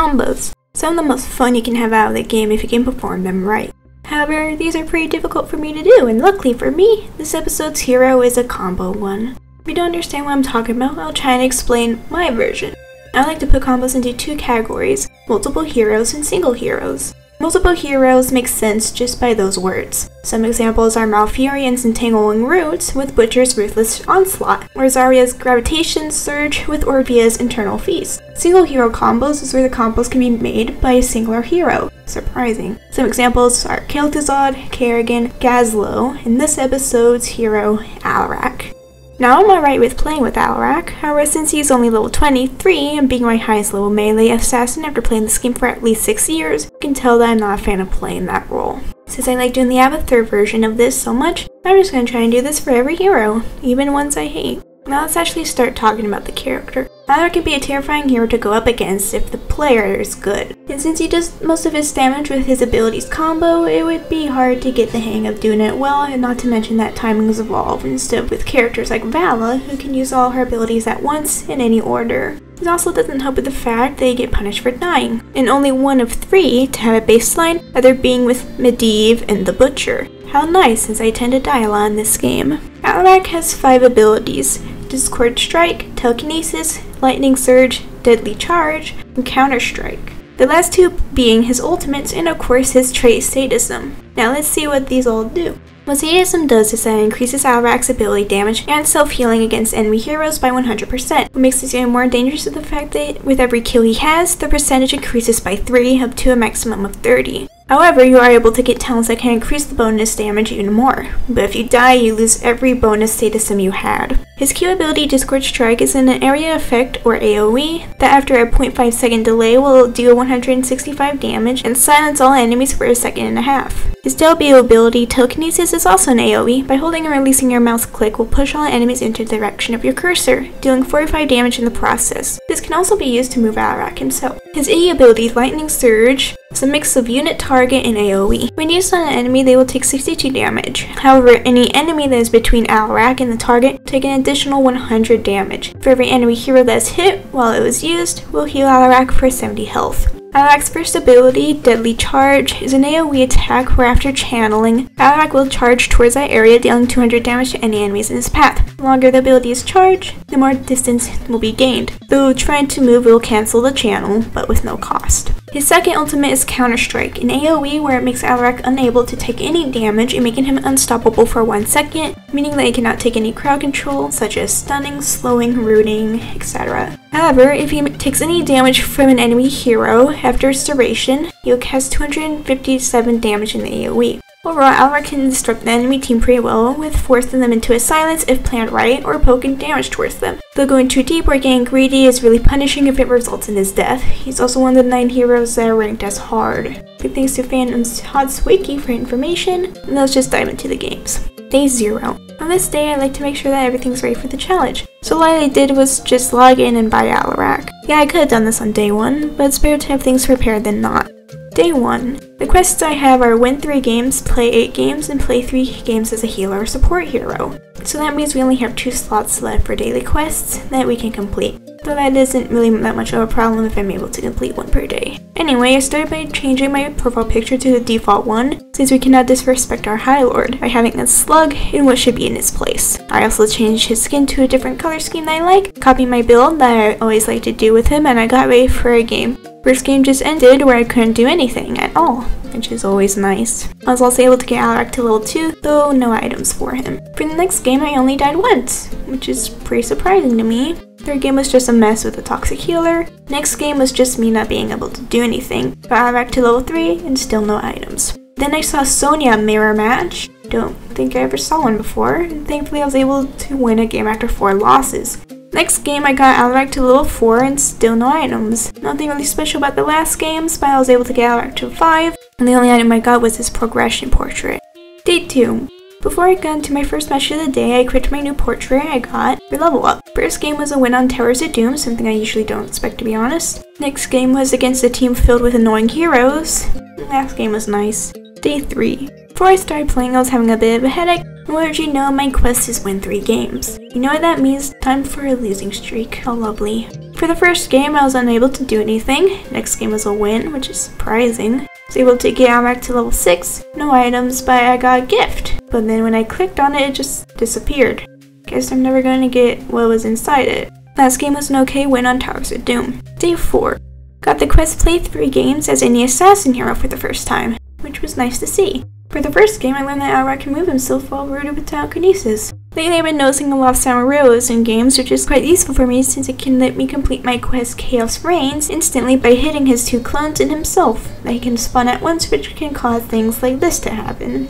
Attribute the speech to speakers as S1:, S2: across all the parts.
S1: combos, some of the most fun you can have out of the game if you can perform them right. However, these are pretty difficult for me to do, and luckily for me, this episode's hero is a combo one. If you don't understand what I'm talking about, I'll try and explain my version. I like to put combos into two categories, multiple heroes and single heroes. Multiple heroes make sense just by those words. Some examples are Malfurion's Entangling Roots with Butcher's Ruthless Onslaught, or Zarya's Gravitation Surge with Orbia's Internal Feast. Single hero combos is where the combos can be made by a singular hero. Surprising. Some examples are Kel'Thuzad, Kerrigan, Gazlowe, and this episode's hero, Alarak. Now I'm alright with playing with Alarak, however since he's only level 23 and being my highest level melee assassin after playing this game for at least 6 years, you can tell that I'm not a fan of playing that role. Since I like doing the Avatar version of this so much, I'm just going to try and do this for every hero, even ones I hate. Now let's actually start talking about the character. Alarak can be a terrifying hero to go up against if the player is good. And since he does most of his damage with his abilities combo, it would be hard to get the hang of doing it well, and not to mention that timings evolve instead of with characters like Vala, who can use all her abilities at once in any order. It also doesn't help with the fact that you get punished for dying, and only one of 3 to have a baseline, either being with Medivh and the Butcher. How nice, since I tend to die a lot in this game. Alarak has 5 abilities: Discord Strike, Telekinesis, Lightning Surge, Deadly Charge, and Counter Strike. The last 2 being his ultimates and of course his trait Sadism. Now let's see what these all do. What Sadism does is that it increases Alarak's ability damage and self-healing against enemy heroes by 100%. What makes this even more dangerous is the fact that with every kill he has, the percentage increases by 3 up to a maximum of 30. However, you are able to get talents that can increase the bonus damage even more, but if you die, you lose every bonus sadism you had. His Q ability, Discord Strike, is an area effect, or AoE, that after a 0.5 second delay will deal 165 damage and silence all enemies for a second and a half. His Delbio ability, Telekinesis, is also an AoE. By holding and releasing your mouse click will push all enemies into the direction of your cursor, dealing 45 damage in the process. This can also be used to move Alarak himself. His E ability, Lightning Surge, is a mix of unit target and AoE. When used on an enemy, they will take 62 damage. However, any enemy that is between Alarak and the target will take an additional 100 damage. For every enemy hero that is hit while it was used, will heal Alarak for 70 health. Alarak's first ability, Deadly Charge, is an AoE attack where after channeling, Alarak will charge towards that area, dealing 200 damage to any enemies in his path. The longer the ability is charged, the more distance will be gained, though trying to move will cancel the channel, but with no cost. His second ultimate is Counter Strike, an AoE where it makes Alarak unable to take any damage and making him unstoppable for 1 second, meaning that he cannot take any crowd control, such as stunning, slowing, rooting, etc. However, if he takes any damage from an enemy hero after his duration, he'll cast 257 damage in the AoE. Overall, Alarak can disrupt the enemy team pretty well, with forcing them into a silence if planned right, or poking damage towards them. Though going too deep or getting greedy is really punishing if it results in his death. He's also one of the 9 heroes that are ranked as hard. Big thanks to Fandom's Hod's Wiki for information, and let's just dive into the games. Day 0. On this day, I like to make sure that everything's ready for the challenge. So what I did was just log in and buy Alarak. Yeah, I could have done this on day 1, but it's better to have things prepared than not. Day 1. The quests I have are win 3 games, play 8 games, and play 3 games as a healer or support hero. So that means we only have 2 slots left for daily quests that we can complete. Though that isn't really that much of a problem if I'm able to complete 1 per day. Anyway, I started by changing my profile picture to the default one, since we cannot disrespect our High Lord by having a slug in what should be in his place. I also changed his skin to a different color scheme that I like, copied my build that I always like to do with him, and I got ready for a game. First game just ended where I couldn't do anything at all, which is always nice. I was also able to get Alarak to level 2, though no items for him. For the next game, I only died once, which is pretty surprising to me. Third game was just a mess with a toxic healer. Next game was just me not being able to do anything. Got Alarak to level 3 and still no items. Then I saw Sonya mirror match. Don't think I ever saw one before, and thankfully I was able to win a game after 4 losses. Next game, I got Alarak to level 4 and still no items. Nothing really special about the last games, but I was able to get Alarak to 5, and the only item I got was his progression portrait. Day 2. Before I got into my first match of the day, I equipped my new portrait I got for level up. First game was a win on Towers of Doom, something I usually don't expect to be honest. Next game was against a team filled with annoying heroes. Last game was nice. Day 3. Before I started playing, I was having a bit of a headache, What did you know? My quest is win 3 games. You know what that means? Time for a losing streak. How lovely. For the first game, I was unable to do anything. Next game was a win, which is surprising. I was able to get Alarak to level 6. No items, but I got a gift. But then when I clicked on it, it just disappeared. Guess I'm never going to get what was inside it. Last game was an okay win on Towers of Doom. Day 4. Got the quest play 3 games as any assassin hero for the first time, which was nice to see. For the first game, I learned that Alarak can move himself while rooted with Telekinesis. Lately, I've been noticing a lot of samarillos in games, which is quite useful for me since it can let me complete my quest Chaos Reigns instantly by hitting his 2 clones and himself. They can spawn at once, which can cause things like this to happen.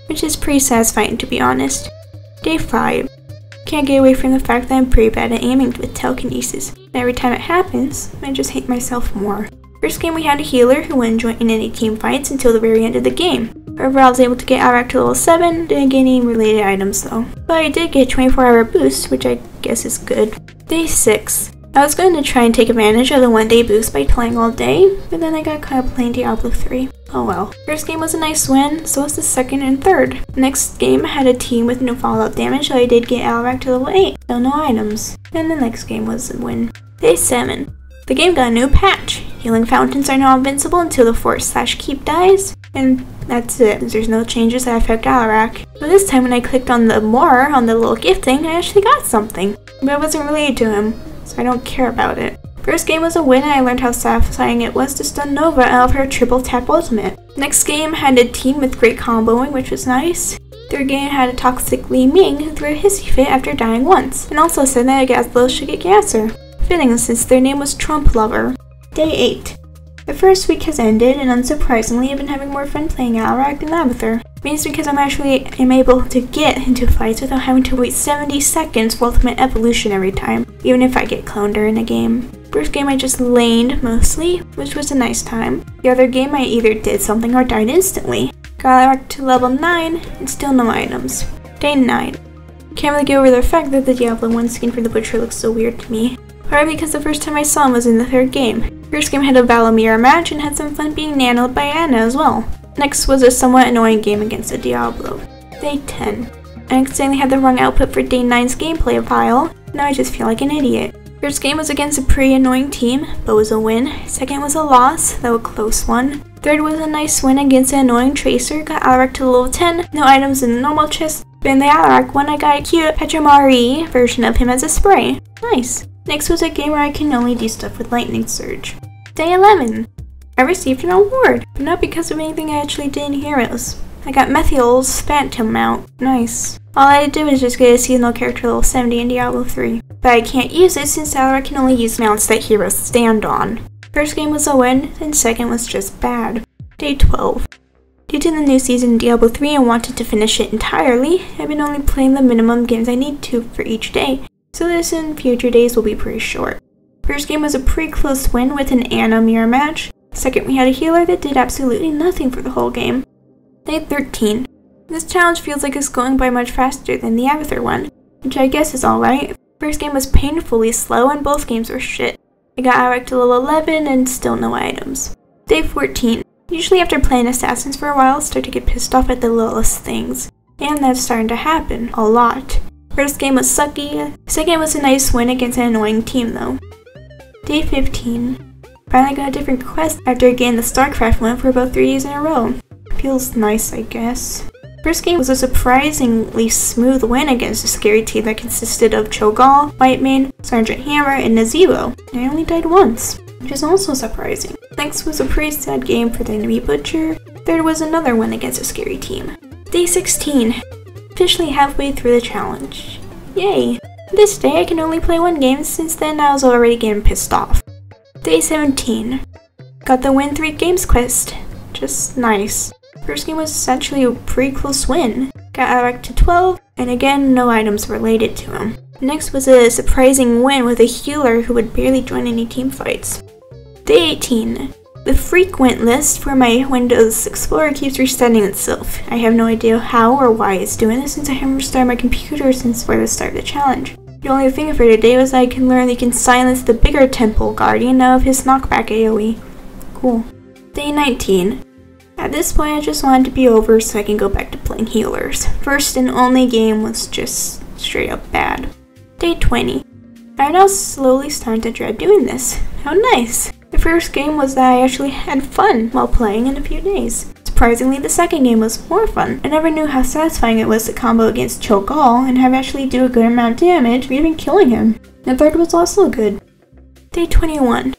S1: Which is pretty satisfying, to be honest. Day 5. Can't get away from the fact that I'm pretty bad at aiming with Telekinesis. And every time it happens, I just hate myself more. First game we had a healer who wouldn't join in any team fights until the very end of the game. However, I was able to get Alarak to level 7, didn't get any related items though. But I did get a 24-hour boost, which I guess is good. Day 6. I was going to try and take advantage of the 1-day boost by playing all day, but then I got caught up playing Diablo 3. Oh well. First game was a nice win, so was the second and third. Next game had a team with no follow-up damage, so I did get Alarak to level 8, though no items. And the next game was a win. Day 7. The game got a new patch. Healing fountains are now invincible until the force/keep dies, and that's it, since there's no changes that affect Alarak. But this time when I clicked on the more on the little gift thing, I actually got something. But it wasn't related to him, so I don't care about it. First game was a win and I learned how satisfying it was to stun Nova out of her triple tap ultimate. Next game had a team with great comboing, which was nice. Third game had a toxic Li Ming who threw a hissy fit after dying once, and also said that Gazlo should get cancer. Fitting since their name was Trump Lover. Day 8. The first week has ended, and unsurprisingly, I've been having more fun playing Alarak than Abathur. Mainly because I'm able to get into fights without having to wait 70 seconds for ultimate evolution every time, even if I get cloned during the game. First game I just laned mostly, which was a nice time. The other game I either did something or died instantly. Got Alarak to level 9, and still no items. Day 9. Can't really get over the fact that the Diablo 1 skin for the Butcher looks so weird to me. Probably because the first time I saw him was in the third game. First game had a Valamir match and had some fun being nanoed by Anna as well. Next was a somewhat annoying game against a Diablo. Day 10. I accidentally had the wrong output for Day 9's gameplay file. Now I just feel like an idiot. First game was against a pretty annoying team, but was a win. Second was a loss, though a close one. Third was a nice win against an annoying Tracer, got Alarak to level 10, no items in the normal chest. But in the Alarak one I got a cute Petramari version of him as a spray. Nice. Next was a game where I can only do stuff with Lightning Surge. Day 11. I received an award, but not because of anything I actually did in Heroes. I got Methiel's Phantom mount. Nice. All I did was just get a seasonal character level 70 in Diablo 3. But I can't use it since Alarak can only use mounts that heroes stand on. First game was a win, and second was just bad. Day 12. Due to the new season in Diablo 3 and wanted to finish it entirely, I've been only playing the minimum games I need to for each day. So this in future days will be pretty short. First game was a pretty close win with an Anna mirror match. Second we had a healer that did absolutely nothing for the whole game. Day 13. This challenge feels like it's going by much faster than the Abathur one, which I guess is alright. First game was painfully slow and both games were shit. I got Alarak to level 11 and still no items. Day 14. Usually after playing Assassins for a while I start to get pissed off at the littlest things. And that's starting to happen a lot. First game was sucky, second was a nice win against an annoying team though. Day 15. Finally got a different quest after getting the StarCraft one for about 3 days in a row. Feels nice, I guess. First game was a surprisingly smooth win against a scary team that consisted of Cho'Gall, Whitemane, Sergeant Hammer, and Nazilo. I only died once, which is also surprising. Next was a pretty sad game for the enemy Butcher. Third was another win against a scary team. Day 16. Officially halfway through the challenge. Yay! This day I can only play one game since then I was already getting pissed off. Day 17. Got the win 3 games quest. Just nice. First game was essentially a pretty close win. Got Alarak to 12, and again no items related to him. Next was a surprising win with a healer who would barely join any team fights. Day 18. The frequent list for my Windows Explorer keeps resetting itself. I have no idea how or why it's doing this since I haven't restarted my computer since before the start of the challenge. The only thing for today was I can learn that you can silence the bigger temple guardian of his knockback AoE. Cool. Day 19. At this point, I just wanted to be over so I can go back to playing healers. First and only game was just straight up bad. Day 20. I'm now slowly starting to dread doing this. How nice! The first game was that I actually had fun while playing in a few days. Surprisingly, the second game was more fun. I never knew how satisfying it was to combo against Cho'Gall and have actually do a good amount of damage for even killing him. The third was also good. Day 21.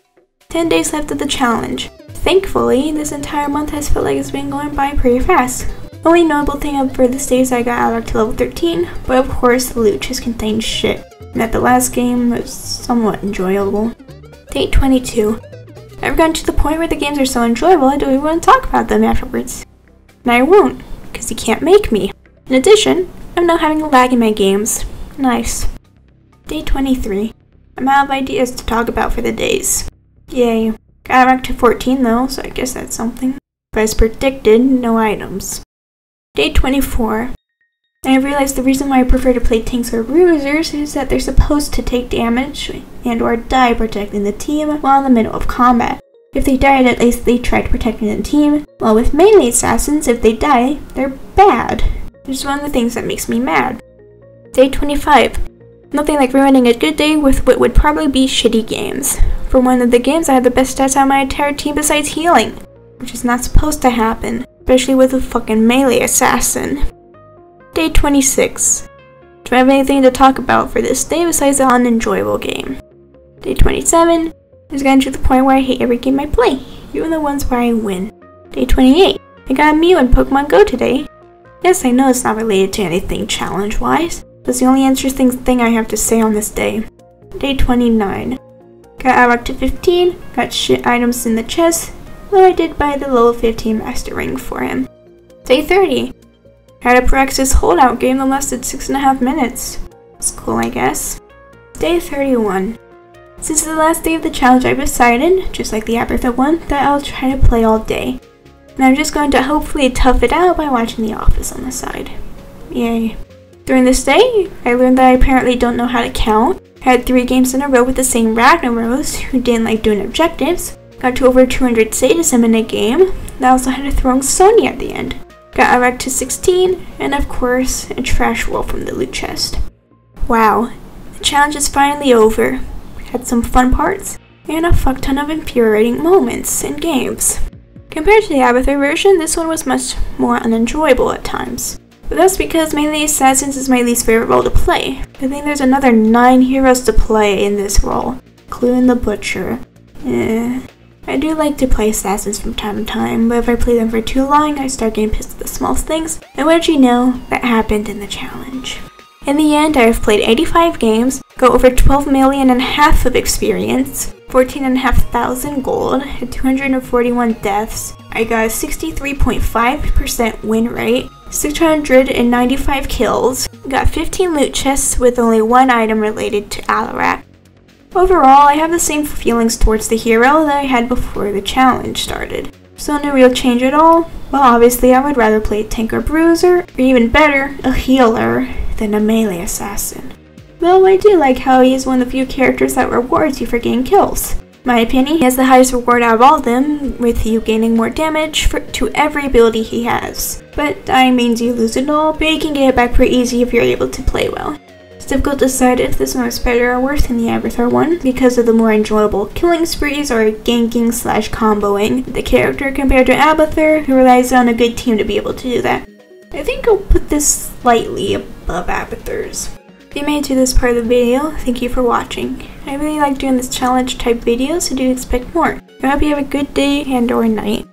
S1: 10 days left of the challenge. Thankfully, this entire month has felt like it's been going by pretty fast. Only notable thing for this day is I got Alarak to level 13, but of course the loot just contained shit. And at the last game, it was somewhat enjoyable. Day 22. I've gotten to the point where the games are so enjoyable I don't even want to talk about them afterwards. And I won't, because you can't make me. In addition, I'm now having lag in my games. Nice. Day 23. I'm out of ideas to talk about for the days. Yay. Got Alarak to 14 though, so I guess that's something. But as predicted, no items. Day 24. I have realized the reason why I prefer to play tanks or bruisers is that they're supposed to take damage and or die protecting the team while in the middle of combat. If they died, at least they tried protecting the team, while with melee assassins, if they die, they're bad. Which is one of the things that makes me mad. Day 25. Nothing like ruining a good day with what would probably be shitty games. For one of the games, I had the best stats out of my entire team besides healing, which is not supposed to happen, especially with a fucking melee assassin. Day 26. Do I have anything to talk about for this day besides the unenjoyable game? Day 27 is getting to the point where I hate every game I play, even the ones where I win. Day 28. I got a Mew in Pokemon Go today. Yes, I know it's not related to anything challenge-wise, but it's the only interesting thing I have to say on this day. Day 29. Got Alarak to 15, got shit items in the chest, though I did buy the level 15 Master Ring for him. Day 30. Had a Praxis holdout game that lasted 6.5 minutes. It's cool, I guess. Day 31. Since the last day of the challenge, I've decided, just like the Abertha one, that I'll try to play all day. And I'm just going to hopefully tough it out by watching The Office on the side. Yay. During this day, I learned that I apparently don't know how to count. Had 3 games in a row with the same Ragnaros who didn't like doing objectives. Got to over 200 sadism in a game. And I also had a throwing Sony at the end. Got Alarak to 16, and of course, a trash roll from the loot chest. Wow, the challenge is finally over. Had some fun parts, and a fuck ton of infuriating moments in games. Compared to the Abertha version, this one was much more unenjoyable at times. But that's because melee assassins is my least favorite role to play. I think there's another 9 heroes to play in this role, including the Butcher. I do like to play assassins from time to time, but if I play them for too long, I start getting pissed at the small things, and what you know, that happened in the challenge. In the end, I have played 85 games, got over 12 million and a half of experience, 14,500 gold, had 241 deaths, I got a 63.5% win rate, 695 kills, got 15 loot chests with only 1 item related to Alarak. Overall, I have the same feelings towards the hero that I had before the challenge started. So no real change at all. Well, obviously I would rather play a tank or bruiser, or even better, a healer, than a melee assassin. Though I do like how he is one of the few characters that rewards you for getting kills. In my opinion, he has the highest reward out of all of them, with you gaining more damage to every ability he has. But dying means you lose it all, but you can get it back pretty easy if you're able to play well. It's difficult to decide if this one is better or worse than the Abertha one because of the more enjoyable killing sprees or ganking / comboing the character compared to Abertha, who relies on a good team to be able to do that. I think I'll put this slightly above Abertha's. If you made it to this part of the video, thank you for watching. I really like doing this challenge type videos, so do expect more. I hope you have a good day and or night.